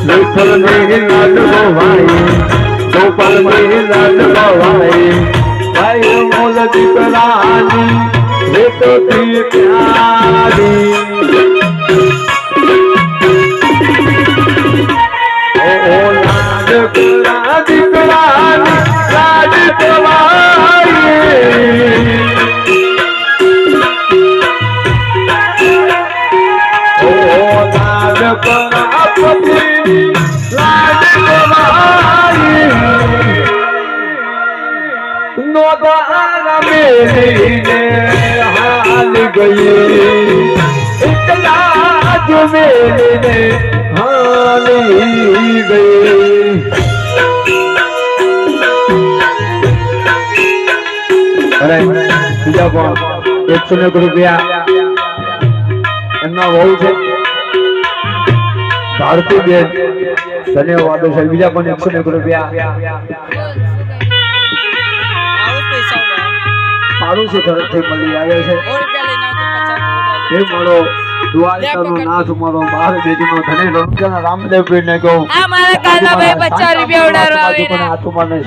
વિઠ્ઠલ ની લાડ ગવાય ગોપાલ ની લાડ ગવાય ભાઈ મોલ દીકરાની લેતો થી પ્યારી ઓ લાડ કરા દીકરાની લાડ ગવાય ઓ લાડ કરા પતિ લાડ ગવાય નો દ્વારા મેલીને હાલ ગઈ એકલા જ મેલીને હાલી ગઈ અરે બીજા પણ 101 રૂપિયા એમના બહુ છે ભારતી બેન ધન્યવાદ છે બીજા પણ 101 રૂપિયા મારું છે તરફથી મળી આવે છે એ મારો દ્વારકાનો નાથ મારો 12 બેજનો ધણી રણજન રામદેવ પીરને કહું આ મારા કાના ભાઈ 50 રૂપિયા ઉડાડવા આવે આ તો મને